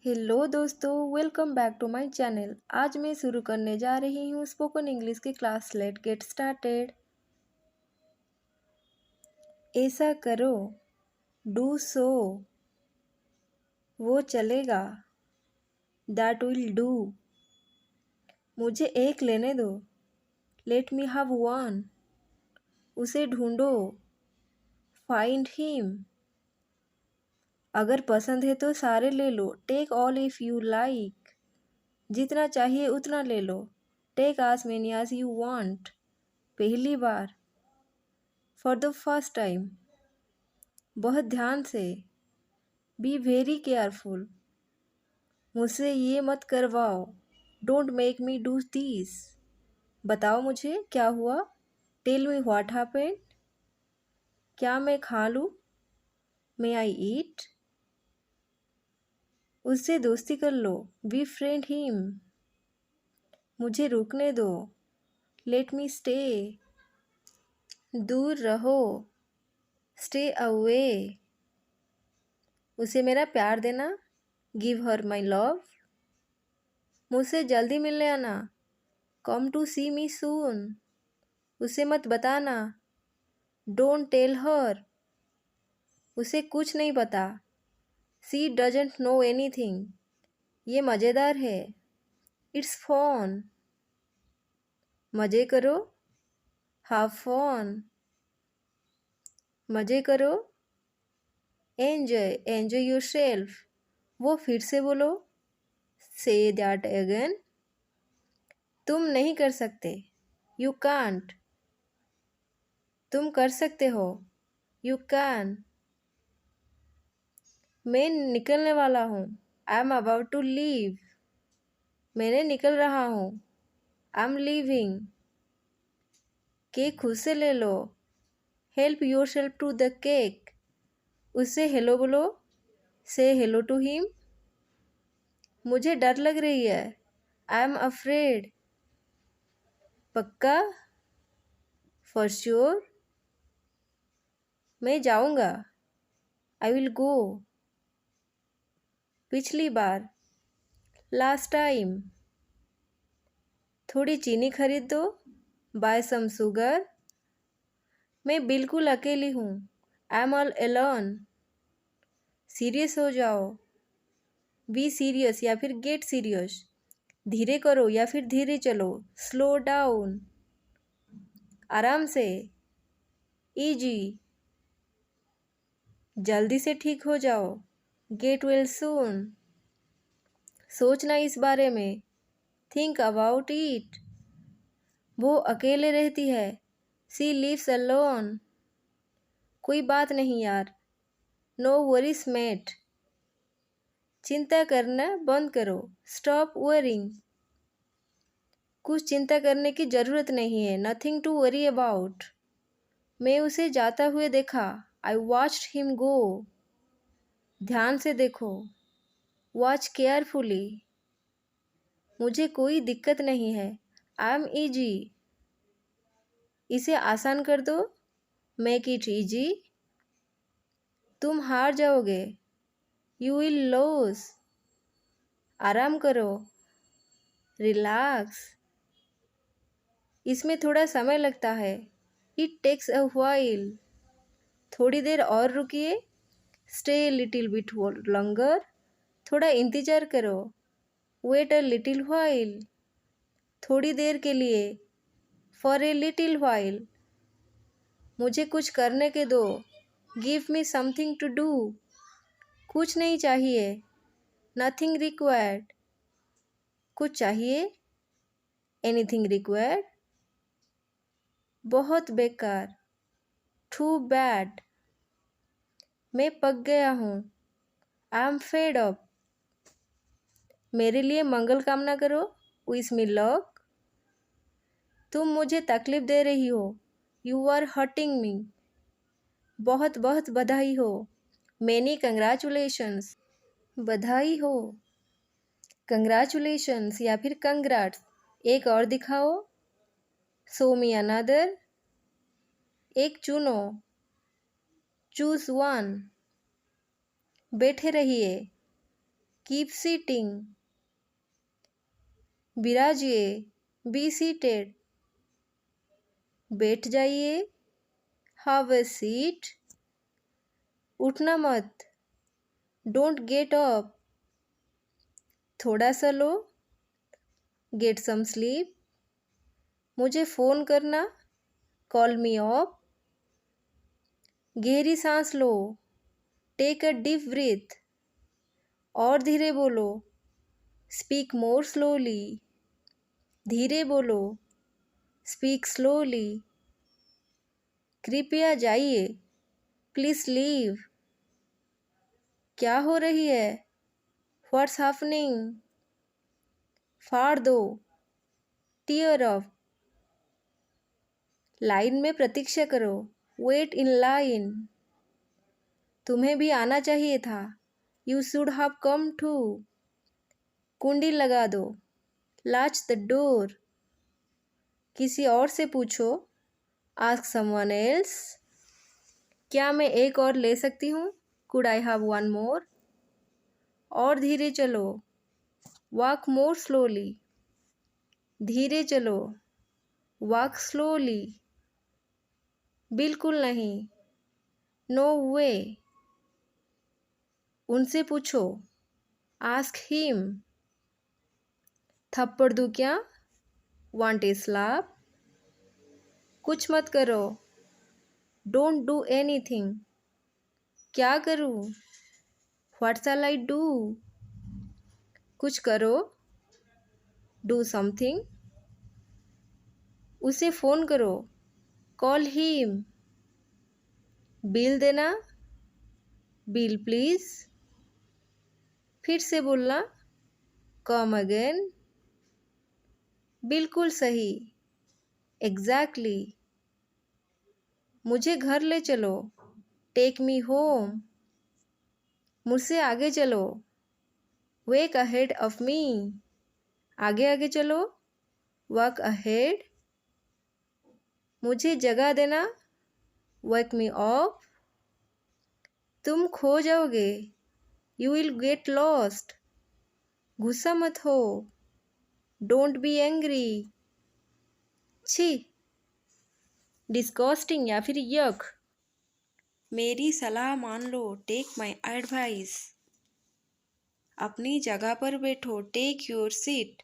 Hello दोस्तों, welcome back to my channel. आज मैं शुरू करने जा रही हूँ स्पोकन इंग्लिश की क्लास। Let get started. ऐसा करो, डू सो, वो चलेगा, दैट विल डू। मुझे एक लेने दो, लेट मी हैव वन। उसे ढूंढो, फाइंड हिम। अगर पसंद है तो सारे ले लो, take all if you like. जितना चाहिए उतना ले लो, take as many as you want। पहली बार, फॉर द फर्स्ट टाइम। बहुत ध्यान से, बी वेरी केयरफुल। मुझसे ये मत करवाओ, don't make me do this. बताओ मुझे क्या हुआ, टेल मी व्हाट हैपेंड। क्या मैं खा लूँ, मे आई ईट। उससे दोस्ती कर लो, बी फ्रेंड हिम। मुझे रुकने दो, लेट मी स्टे। दूर रहो, स्टे अवे। उसे मेरा प्यार देना, गिव हर माई लव। मुझसे जल्दी मिलने आना, कम टू सी मी सून। उसे मत बताना, डोंट टेल हर। उसे कुछ नहीं पता, शी डजंट नो एनीथिंग। ये मज़ेदार है, इट्स फन। मज़े करो, हैव फन। मज़े करो, एंजॉय, एंजॉय योरसेल्फ। वो फिर से बोलो, से दैट अगेन। तुम नहीं कर सकते, यू कांट। तुम कर सकते हो, यू कैन। मैं निकलने वाला हूँ, I am about to leave. मैंने निकल रहा हूँ, आई एम लीविंग। केक खुद से ले लो, help yourself to the cake. उससे हेलो बोलो, से हेलो टू हिम। मुझे डर लग रही है, आई एम अफ्रेड। पक्का, फॉर श्योर। मैं जाऊँगा, आई विल गो। पिछली बार, लास्ट टाइम। थोड़ी चीनी खरीद दो, बाय सम शुगर। मैं बिल्कुल अकेली हूँ, I am all alone. Serious हो जाओ, बी सीरियस या फिर गेट सीरियस। धीरे करो या फिर धीरे चलो, स्लो डाउन। आराम से, इजी। जल्दी से ठीक हो जाओ, गेट वेल सून। सोचना इस बारे में, थिंक अबाउट इट। वो अकेले रहती है, सी लिव्स अलोन। कोई बात नहीं यार, नो वरीज मेट। चिंता करना बंद करो, स्टॉप वरिंग। कुछ चिंता करने की ज़रूरत नहीं है, नथिंग टू वरी अबाउट। मैं उसे जाता हुए देखा, आई वॉच्ड हिम गो। ध्यान से देखो, वॉच केयरफुली। मुझे कोई दिक्कत नहीं है, आई एम ईजी। इसे आसान कर दो, मेक इट ईजी। तुम हार जाओगे, यू विल लूज। आराम करो, रिलैक्स। इसमें थोड़ा समय लगता है, इट टेक्स अ व्हाइल। थोड़ी देर और रुकिए, स्टे लिटिल बिट लॉन्गर। थोड़ा इंतज़ार करो, वेट अ लिटिल व्हाइल। थोड़ी देर के लिए, फॉर ए लिटिल व्हाइल। मुझे कुछ करने के दो, give me something to do. कुछ नहीं चाहिए, नथिंग रिक्वायर्ड। कुछ चाहिए, एनीथिंग रिक्वायर्ड। बहुत बेकार, टू बैड। मैं पक गया हूँ, आई एम फेड अप। मेरे लिए मंगल कामना करो, विश मी लक। तुम मुझे तकलीफ दे रही हो, यू आर हर्टिंग मी। बहुत बहुत बधाई हो, मैनी कंग्रेचुलेशंस। बधाई हो, कंग्रेचुलेशंस या फिर कंग्राट्स। एक और दिखाओ, शो मी अनदर। एक चुनो, चूज वन। बैठे रहिए, कीप सीटिंग, बिराजिए, बी सीटेड, बैठ जाइए, हैव अ सीट, उठना मत, डोंट गेट अप, थोड़ा सा लो, गेट सम स्लीप, मुझे फ़ोन करना, कॉल मी अप, गहरी सांस लो, टेक अ डीप ब्रीथ, और धीरे बोलो, स्पीक मोर स्लोली, धीरे बोलो, स्पीक स्लोली, कृपया जाइए, प्लीज लीव, क्या हो रही है, व्हाट्स हैपनिंग, फाड़ दो, टीयर अप, लाइन में प्रतीक्षा करो, वेट इन लाइन, तुम्हें भी आना चाहिए था, you should have come too, कुंडी लगा दो, लॉक द डोर, किसी और से पूछो, आस्क समवन एल्स, क्या मैं एक और ले सकती हूँ, could I have one more, और धीरे चलो, वॉक मोर स्लोली, धीरे चलो, वॉक स्लोली, बिल्कुल नहीं, नो वे, उनसे पूछो, आस्क हिम, थप्पड़ दूँ क्या, वांट ए स्लैप, कुछ मत करो, डोंट डू एनीथिंग, क्या करूँ, व्हाट शैल आई डू, कुछ करो, डू समथिंग, उसे फ़ोन करो, कॉल हिम, बिल देना, बिल प्लीज़, फिर से बोलना, कम अगेन, बिल्कुल सही, एग्जैक्टली, मुझे घर ले चलो, टेक मी होम, मुझसे आगे चलो, वेक अहेड ऑफ मी, आगे आगे चलो, वॉक अहेड, मुझे जगह देना, वेक मी अप, तुम खो जाओगे, यू विल गेट लॉस्ट, गुस्सा मत हो, डोंट बी एंग्री, छी, डिस्गस्टिंग या फिर यक, मेरी सलाह मान लो, टेक माई एडवाइस, अपनी जगह पर बैठो, टेक योर सीट,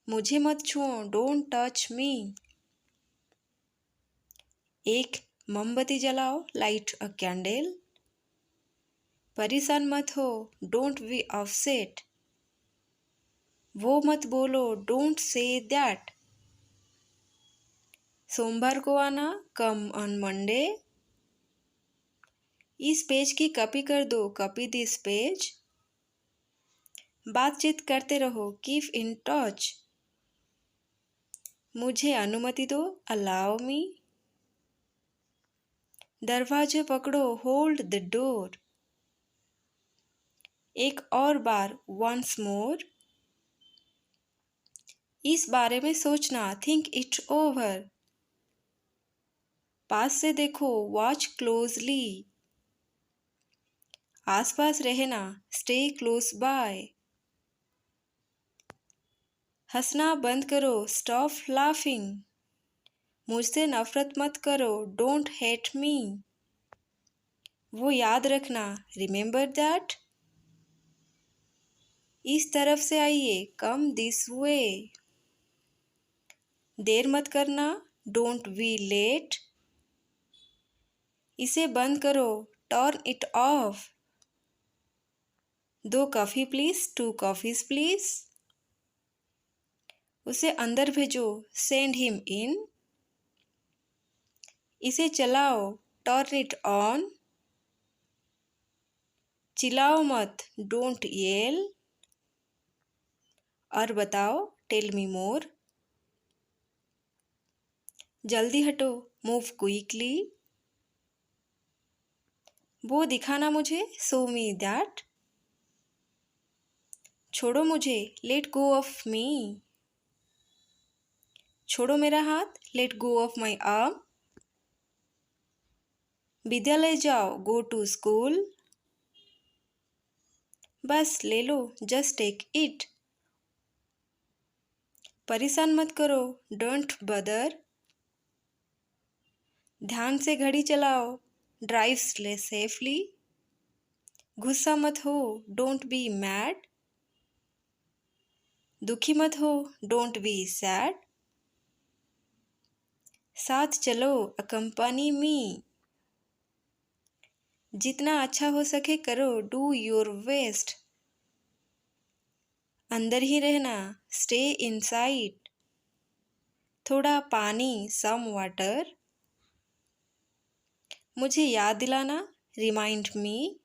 मुझे मत छुओ, डोंट टच मी, एक मोमबत्ती जलाओ, लाइट अ कैंडल, परेशान मत हो, डोंट बी अपसेट, वो मत बोलो, डोंट से दैट, सोमवार को आना, कम ऑन मंडे, इस पेज की कॉपी कर दो, कॉपी दिस पेज, बातचीत करते रहो, कीप इन टच, मुझे अनुमति दो, अलाउ मी, दरवाजे पकड़ो, होल्ड द डोर, एक और बार, वंस मोर, इस बारे में सोचना, थिंक इट ओवर, पास से देखो, वॉच क्लोजली, आसपास रहना, स्टे क्लोज बाय, हंसना बंद करो, स्टॉप लाफिंग, मुझसे नफरत मत करो, डोंट हेट मी, वो याद रखना, रिमेंबर दैट, इस तरफ से आइए, कम दिस वे, देर मत करना, डोंट बी लेट, इसे बंद करो, turn it of, 2 coffee please, 2 coffees please, उसे अंदर भेजो, सेंड हिम इन, इसे चलाओ, टर्न इट ऑन, चिल्लाओ मत, डोंट येल, और बताओ, टेल मी मोर, जल्दी हटो, मूव क्विकली, वो दिखाना मुझे, शो मी दैट, छोड़ो मुझे, लेट गो ऑफ मी, छोड़ो मेरा हाथ, let go of my arm, विद्यालय जाओ, गो टू स्कूल, बस ले लो, जस्ट टेक इट। परेशान मत करो, डोंट बदर। ध्यान से घड़ी चलाओ, ड्राइव सेफली। गुस्सा मत हो, डोंट बी मैड। दुखी मत हो, डोंट बी सैड। साथ चलो, अकम्पनी मी। जितना अच्छा हो सके करो, डू योर बेस्ट। अंदर ही रहना, स्टे इनसाइड। थोड़ा पानी, सम वाटर। मुझे याद दिलाना, रिमाइंड मी।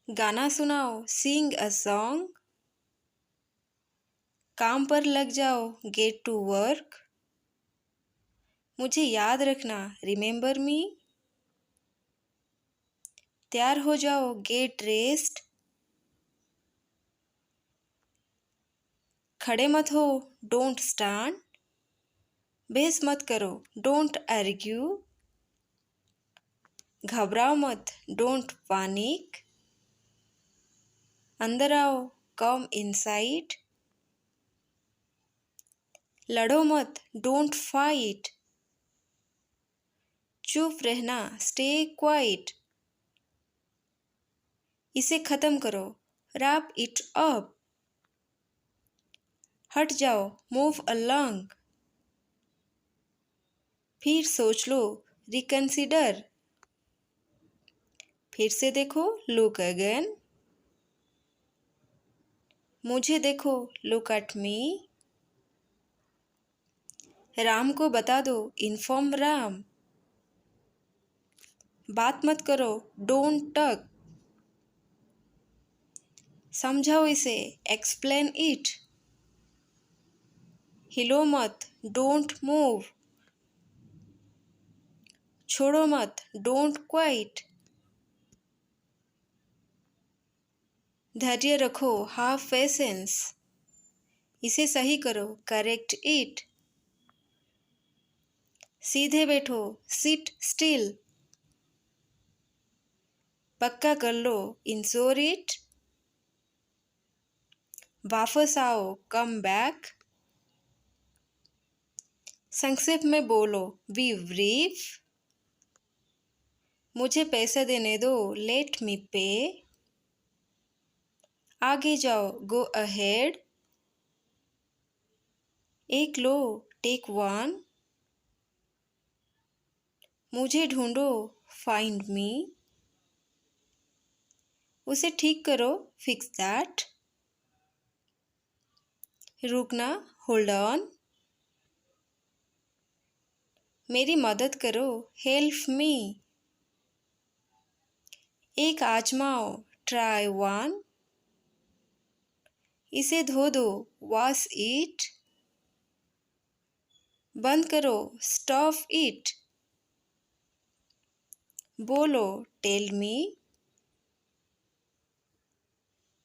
गाना सुनाओ, सिंग अ सॉन्ग। काम पर लग जाओ, गेट टू वर्क। मुझे याद रखना, रिमेंबर मी। तैयार हो जाओ, गेट रेस्ट। खड़े मत हो, डोंट स्टैंड। बहस मत करो, डोंट आर्ग्यू। घबराओ मत, डोंट पैनिक। अंदर आओ, कम इनसाइड। लड़ो मत, डोंट फाइट। चुप रहना, स्टे क्वाइट। इसे खत्म करो, रैप इट अप। हट जाओ, मूव अलोंग। फिर सोच लो, रिकंसिडर। फिर से देखो, लुक अगेन। मुझे देखो, लुक एट मी। राम को बता दो, इन्फॉर्म राम। बात मत करो, डोंट टक। समझाओ इसे, एक्सप्लेन इट। हिलो मत, डोंट मूव। छोड़ो मत, डोंट क्वाइट। धैर्य रखो, हैव पेशेंस। इसे सही करो, करेक्ट इट। सीधे बैठो, सिट स्टिल। पक्का कर लो, इंश्योर इट। वापस आओ, कम बैक। संक्षेप में बोलो, बी ब्रीफ। मुझे पैसे देने दो, लेट मी पे। आगे जाओ, गो अहेड। एक लो, टेक वन। मुझे ढूंढो, फाइंड मी। उसे ठीक करो, फिक्स दैट। रुकना, होल्ड ऑन। मेरी मदद करो, हेल्प मी। एक आजमाओ, ट्राई वन। इसे धो दो, वॉश इट। बंद करो, स्टॉप इट। बोलो, टेल मी।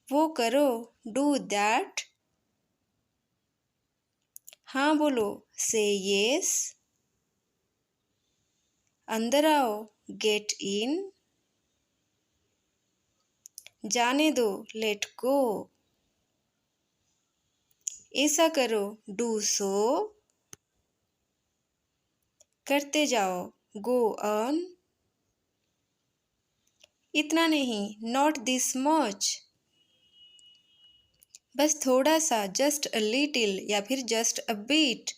वो करो, डू दैट। हाँ बोलो, से येस। अंदर आओ, गेट इन। जाने दो, लेट गो। ऐसा करो, डू सो। करते जाओ, गो ऑन। इतना नहीं, नॉट दिस मच। बस थोड़ा सा, जस्ट अ लिटिल या फिर जस्ट अ बिट।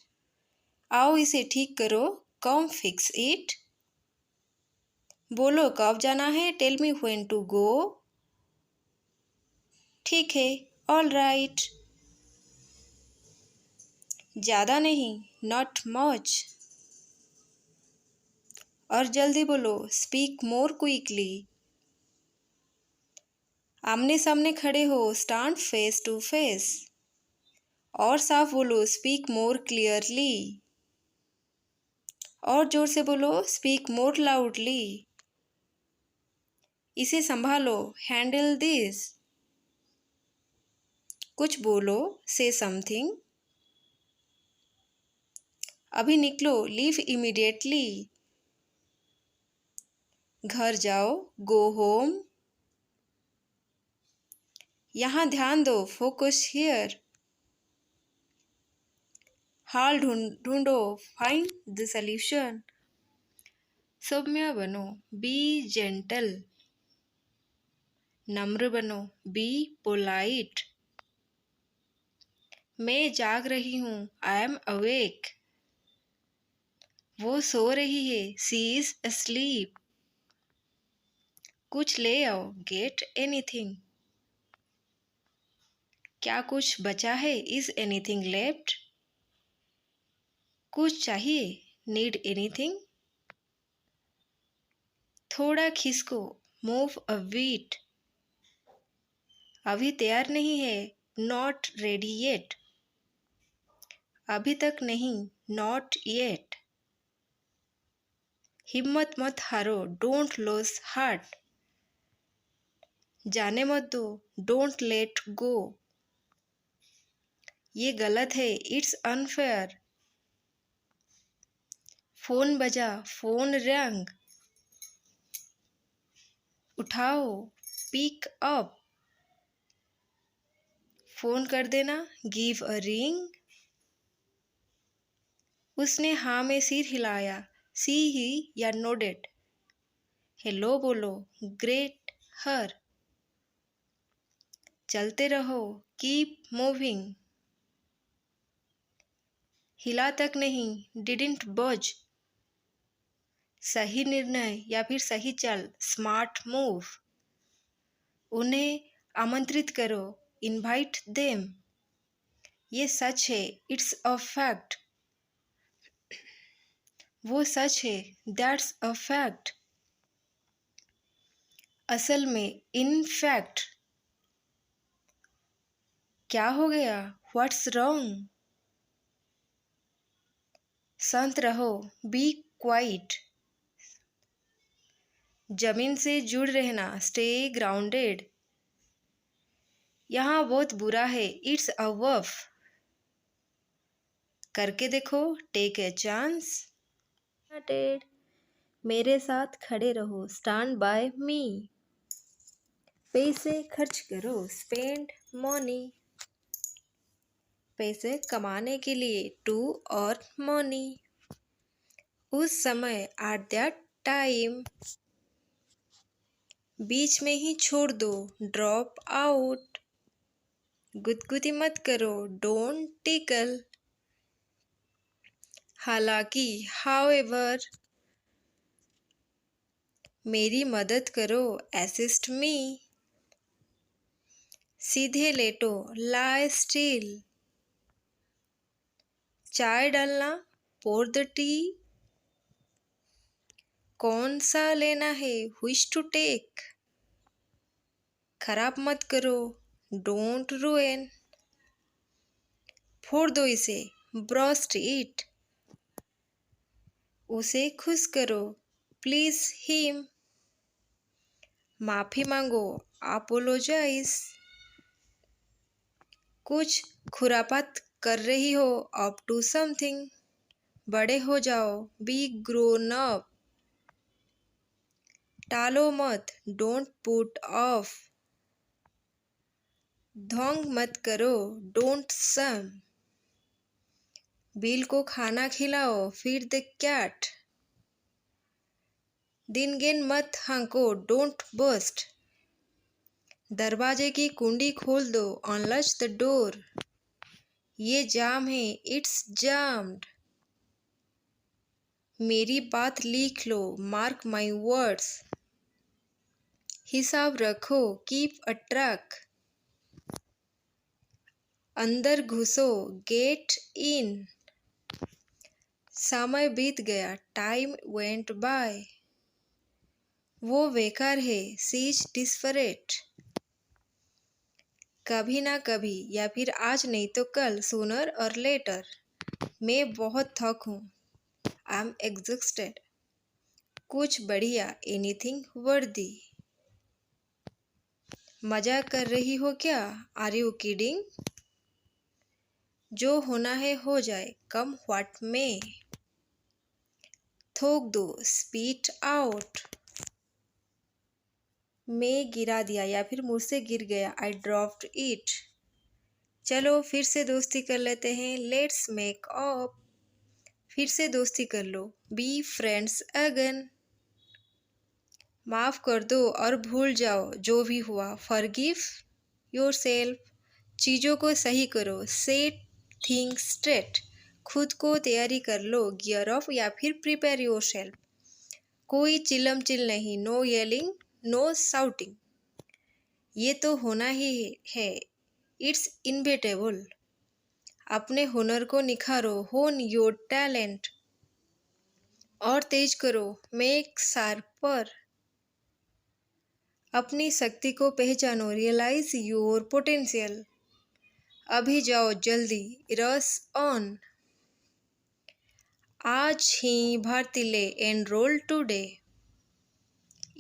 आओ इसे ठीक करो, कम फिक्स इट। बोलो कब जाना है, tell me when to go. ठीक है, ऑल राइट। ज़्यादा नहीं, नॉट मच। और जल्दी बोलो, स्पीक मोर क्विकली। आमने सामने खड़े हो, स्टैंड फेस टू फेस। और साफ बोलो, स्पीक मोर क्लियरली। और जोर से बोलो, स्पीक मोर लाउडली। इसे संभालो, हैंडल दिस। कुछ बोलो, से समथिंग। अभी निकलो, लीव इमीडिएटली। घर जाओ, गो होम। यहाँ ध्यान दो, फोकस हियर। हाल ढूंढो, फाइंड द सॉल्यूशन। सौम्य बनो, बी जेंटल। नम्र बनो, बी पोलाइट। मैं जाग रही हूँ, आई एम अवेक। वो सो रही है, सी इज अस्लीप। कुछ ले आओ, गेट एनीथिंग। क्या कुछ बचा है, इज एनीथिंग लेफ्ट। कुछ चाहिए, नीड एनीथिंग। थोड़ा खिसको, मूव अ बीट। अभी तैयार नहीं है, नॉट रेडी येट। अभी तक नहीं, नॉट येट। हिम्मत मत हारो, डोंट लूज हार्ट। जाने मत दो, डोंट लेट गो। ये गलत है, इट्स अनफेयर। फोन बजा, फोन रंग। उठाओ, पिक अप। फोन कर देना, गिव अ रिंग। उसने हाँ में सिर हिलाया, सी ही या नोडेड। हेलो बोलो, ग्रेट हर। चलते रहो, कीप मूविंग। हिला तक नहीं, डिडंट बज। सही निर्णय या फिर सही चाल, स्मार्ट मूव। उन्हें आमंत्रित करो, इनवाइट देम। ये सच है, इट्स अ फैक्ट। वो सच है, दैट्स अ फैक्ट। असल में, इन फैक्ट। क्या हो गया, व्हाट्स रॉन्ग। शांत रहो, बी क्वाइट। जमीन से जुड़ रहना, स्टे ग्राउंडेड। यहाँ बहुत बुरा है, इट्स अ वर्फ। करके देखो, टेक ए चांस। मेरे साथ खड़े रहो, स्टैंड बाय मी। पैसे खर्च करो, स्पेंड मनी। पैसे कमाने के लिए, टू अर्न मनी। उस समय, एट दैट टाइम। बीच में ही छोड़ दो, ड्रॉप आउट। गुदगुदी मत करो, डोंट टिकल। हालांकि, हाउएवर। मेरी मदद करो, असिस्ट मी। सीधे लेटो, लाई स्टिल। चाय डालना, पोर द टी। कौन सा लेना है, विश टू टेक। खराब मत करो, डोंट रुइन। फोड़ दो इसे, ब्रस्ट इट। उसे खुश करो, प्लीज हिम। माफी मांगो, अपोलोजाइज। कुछ खुरापात कर रही हो, अप टू समथिंग। बड़े हो जाओ, बी ग्रोन अप। टालो मत, डोंट पुट ऑफ। ढोंग मत करो, डोंट सम। बिल को खाना खिलाओ, फीड द कैट। दिन गिन मत हांको, डोंट बस्ट। दरवाजे की कुंडी खोल दो, अनलॉक द डोर। ये जाम है, इट्स जाम्ड। मेरी बात लिख लो, मार्क माई वर्ड्स। हिसाब रखो, कीप अ ट्रैक। अंदर घुसो, गेट इन। समय बीत गया, टाइम वेंट बाय। वो बेकार है, सी इज डिस्परेट। कभी ना कभी या फिर आज नहीं तो कल, सूनर और लेटर। मैं बहुत थक हूँ, आई एम एग्जॉस्टेड। कुछ बढ़िया, एनीथिंग वर्दी। मजाक कर रही हो क्या, आर यू किडिंग। जो होना है हो जाए, कम व्हाट में। थोक दो, स्पीट आउट। मैं गिरा दिया या फिर मुझसे गिर गया। I dropped it. चलो फिर से दोस्ती कर लेते हैं। Let's make up. फिर से दोस्ती कर लो। Be friends again. माफ़ कर दो और भूल जाओ जो भी हुआ। Forgive yourself. चीज़ों को सही करो। Set things straight. खुद को तैयारी कर लो। गियर ऑफ या फिर प्रिपेयर योरसेल्फ। कोई चिल्लम चिल नहीं। No yelling, no shouting. ये तो होना ही है। It's inevitable. अपने हुनर को निखारो। होन योर टैलेंट। और तेज करो। Make sharper. अपनी शक्ति को पहचानो। Realise your potential. अभी जाओ जल्दी। Rush on. आज ही भर्ती ले। Enrol today.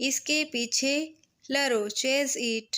इसके पीछे लड़ो। Chase it.